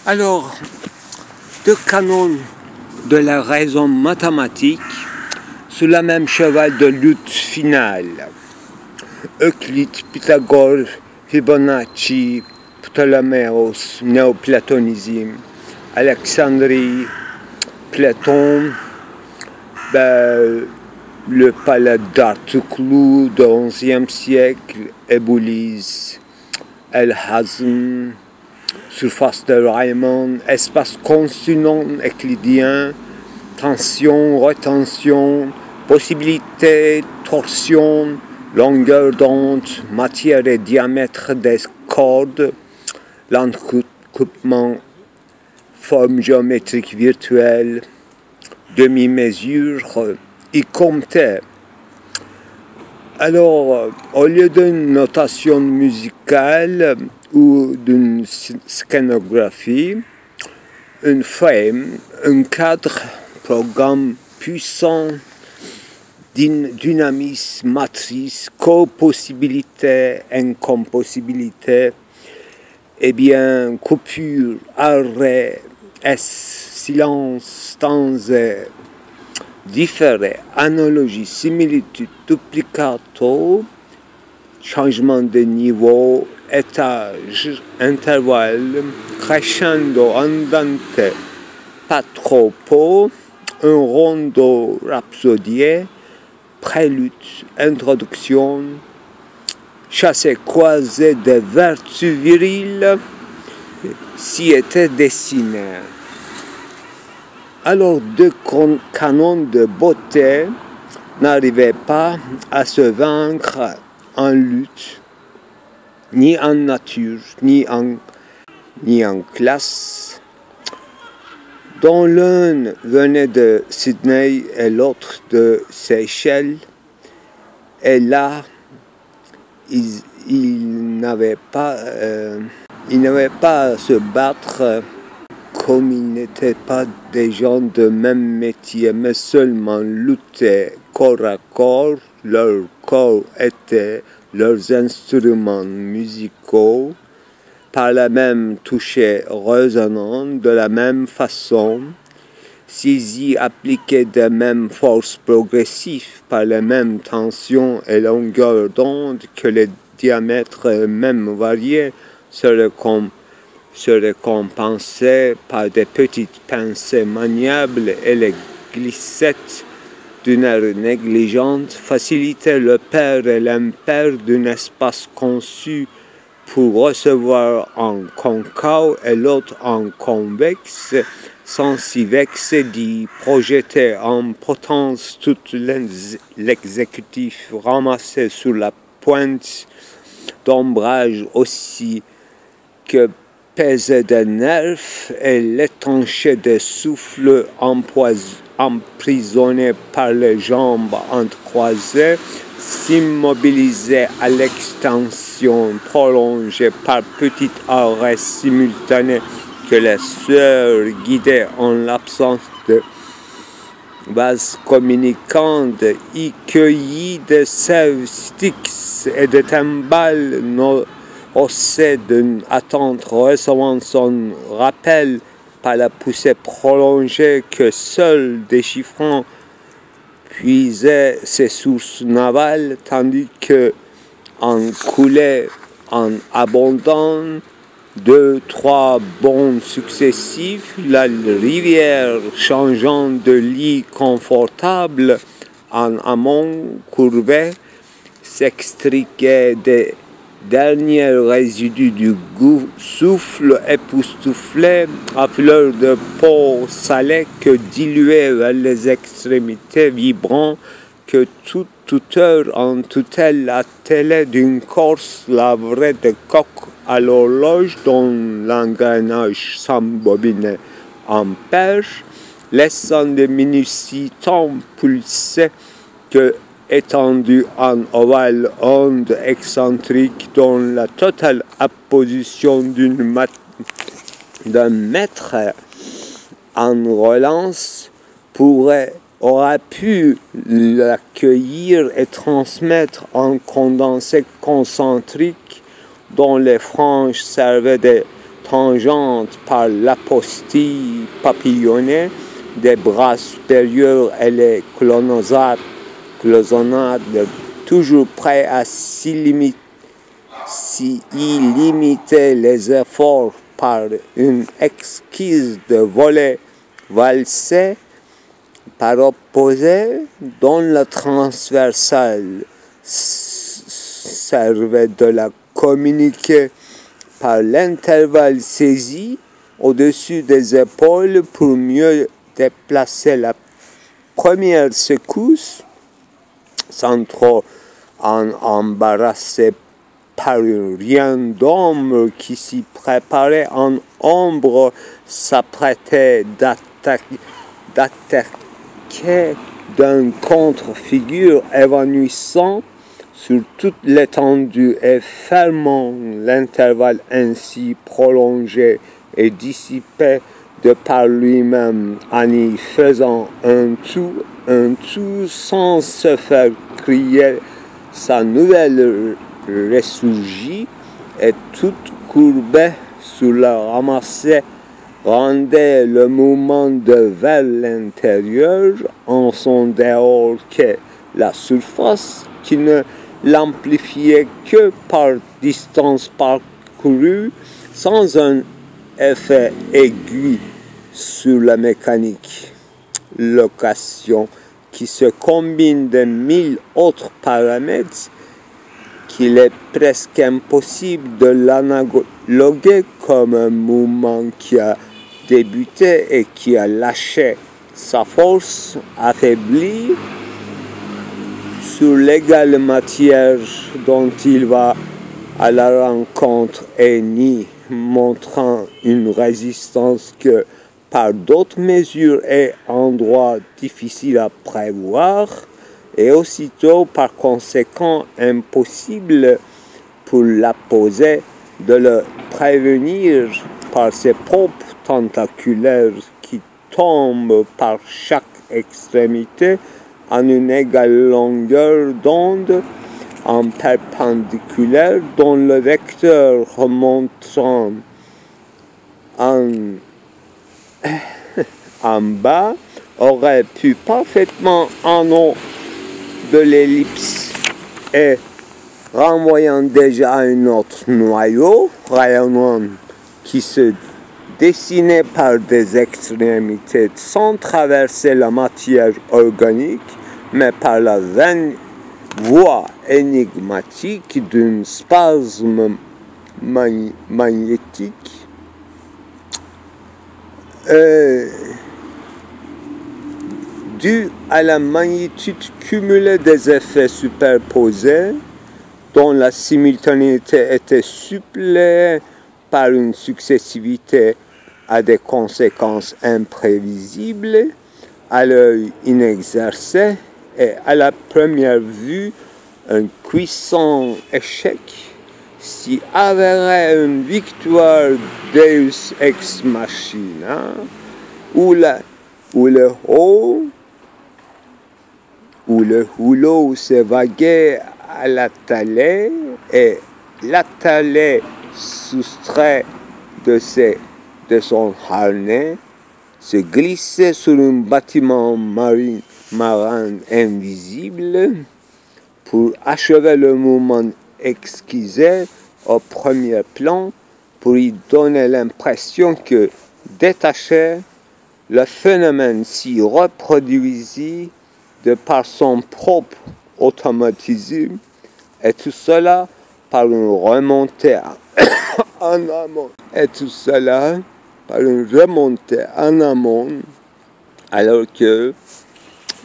Alors, deux canons de la raison mathématique sur le même cheval de lutte finale. Euclide, Pythagore, Fibonacci, Ptoléméos, néoplatonisme, Alexandrie, Platon, le palais d'Artuclou du XIe siècle, Éboulis, El-Hazm, surface de Riemann, espace conçu non euclidien, tension, rétention, possibilité, torsion, longueur d'onde, matière et diamètre des cordes, l'encoupement, forme géométrique virtuelle, demi-mesure, y compter. Alors, au lieu d'une notation musicale ou d'une scénographie, un frame, un cadre, programme puissant, dynamisme, matrice, co-possibilité, incompossibilité, eh bien, coupure, arrêt, silence, stanze, différé, analogie, similitude, duplicato, changement de niveau, étage, intervalle, crescendo, andante, pas trop peu, un rondo rhapsodié, prélude, introduction, chassé croisé de vertus viriles, s'y était dessiné. Alors deux canons de beauté n'arrivaient pas à se vaincre en lutte, ni en nature, ni en classe, dont l'un venait de Sydney et l'autre de Seychelles, et là, ils n'avaient pas à se battre comme ils n'étaient pas des gens de même métier, mais seulement lutter corps à corps. Leur corps était leurs instruments musicaux, par la même toucher résonnant, de la même façon, s'ils y appliquaient de mêmes forces progressives, par les mêmes tensions et longueurs d'onde, que les diamètres même variés se récompensaient par des petites pincées maniables et les glissettes d'une air négligente facilitaient le pair et l'impair d'un espace conçu pour recevoir en concave et l'autre en convexe, sans s'y vexer d'y projeter en potence tout l'exécutif ramassé sur la pointe d'ombrage aussi que pesé de nerfs et l'étanché de souffle emprisonné par les jambes entrecroisées, s'immobilisait à l'extension prolongée par petits arrêts simultanés que les sueurs guidaient en l'absence de vases communicantes, y cueillis de sève styx et de timbales haussées d'une attente recevant son rappel par la poussée prolongée que seul déchiffrant puisait ses sources navales, tandis que en coulait en abondant 2-3 bonds successifs, la rivière changeant de lit confortable en amont courbé, s'extriquait des derniers résidus du souffle époustouflé à fleur de peau salée que diluait vers les extrémités vibrant que toute heure en tutelle attelait d'une corse lavrée de coque à l'horloge dont l'engrenage s'embobinait en perche, laissant des minuties tant pulsées que étendu en ovale onde excentrique dont la totale apposition d'un mètre en relance aurait pu l'accueillir et transmettre en condensé concentrique dont les franges servaient de tangente par l'apostille papillonnée des bras supérieurs et les cloisonnades, toujours prêts à limiter les efforts par une exquise de volée valsée, par opposé, dont le transversal servait de la communiquer par l'intervalle saisi au-dessus des épaules pour mieux déplacer la première secousse sans trop en embarrasser par un rien d'ombre qui s'y préparait en ombre s'apprêtait d'attaquer d'un contre-figure évanouissant sur toute l'étendue et fermant l'intervalle ainsi prolongé et dissipé de par lui-même en y faisant un tout sans se faire crier sa nouvelle ressurgie et toute courbée sous le ramassé rendait le mouvement de vers l'intérieur en son dehors que la surface qui ne l'amplifiait que par distance parcourue sans un effet aigu sur la mécanique. Location qui se combine de 1000 autres paramètres qu'il est presque impossible de l'analoguer comme un mouvement qui a débuté et qui a lâché sa force affaiblie sur l'égale matière dont il va à la rencontre et nie, montrant une résistance que par d'autres mesures est endroit difficile à prévoir et aussitôt par conséquent impossible pour l'apposer de le prévenir par ses propres tentaculaires qui tombent par chaque extrémité en une égale longueur d'onde en perpendiculaire dont le vecteur remontant en bas aurait pu parfaitement en haut de l'ellipse et renvoyant déjà un autre noyau rayonnant qui se dessinait par des extrémités sans traverser la matière organique, mais par la voie énigmatique d'un spasme magnétique dû à la magnitude cumulée des effets superposés, dont la simultanéité était suppléée par une successivité à des conséquences imprévisibles, à l'œil inexercé et à la première vue un puissant échec, s'y avérait une victoire Deus ex machina, où le rouleau s'évaguait à l'attelé et l'attelé soustrait de son harnais se glissait sur un bâtiment marin invisible pour achever le mouvement exquisé au premier plan, pour y donner l'impression que, détaché, le phénomène s'y reproduisit de par son propre automatisme, et tout cela par une remontée en amont. Alors que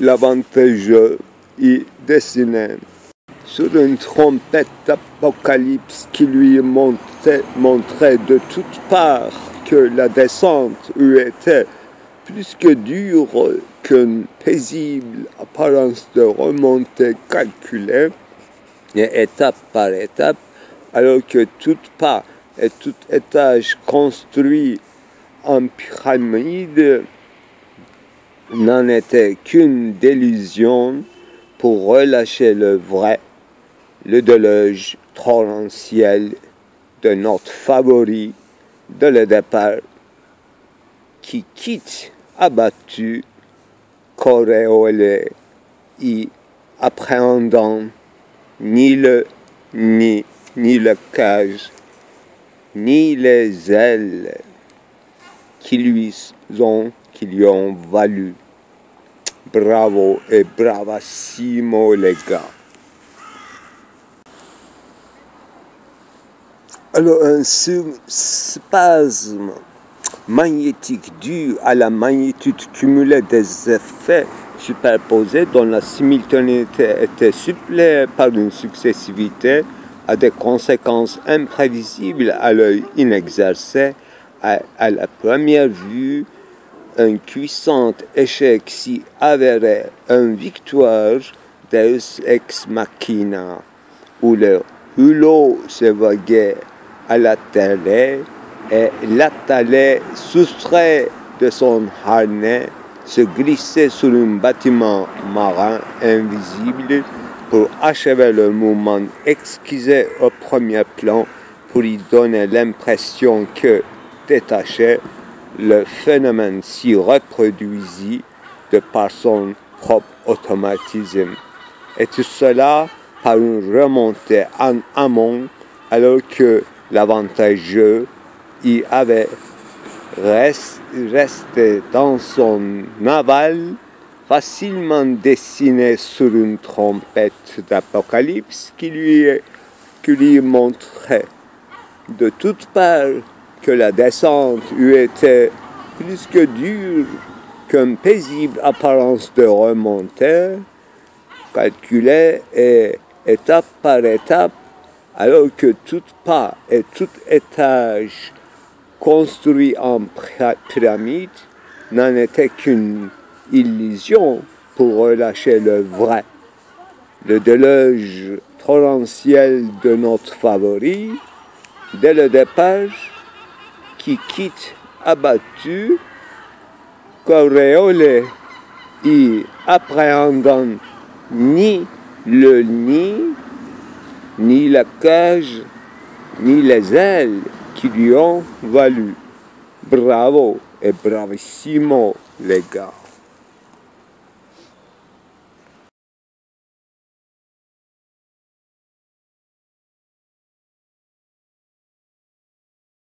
l'avantageux y dessinait sur une trompette d'apocalypse qui lui montrait de toutes parts que la descente eût été plus que dure qu'une paisible apparence de remontée calculée, et étape par étape, alors que tout pas et tout étage construit en pyramide n'en était qu'une délusion pour relâcher le vrai, le déluge torrentiel de notre favori, dès le départ, qui quitte abattu, coréolé, y appréhendant ni le nid, ni le cage, ni les ailes qui lui ont valu. Bravo et bravissimo les gars. Alors un spasme magnétique dû à la magnitude cumulée des effets superposés dont la simultanéité était suppléée par une successivité à des conséquences imprévisibles à l'œil inexercé, à la première vue, un puissant échec si avéré, une victoire deus ex machina, où le hulot se voguait à l'attelé et l'attelé, soustrait de son harnais, se glissait sur un bâtiment marin invisible pour achever le mouvement exquisé au premier plan pour y donner l'impression que, détaché, le phénomène s'y reproduisit de par son propre automatisme. Et tout cela par une remontée en amont, alors que l'avantageux y avait resté dans son aval, facilement dessiné sur une trompette d'Apocalypse qui lui montrait de toutes parts que la descente eût été plus que dure qu'une paisible apparence de remontée, calculée et étape par étape, alors que tout pas et tout étage construit en pyramide n'en était qu'une illusion pour relâcher le vrai. Le déluge torrentiel de notre favori, dès le départ, qui quitte abattu, coréolé, y appréhendant ni le nid, ni la cage, ni les ailes qui lui ont valu. Bravo et bravissimo les gars.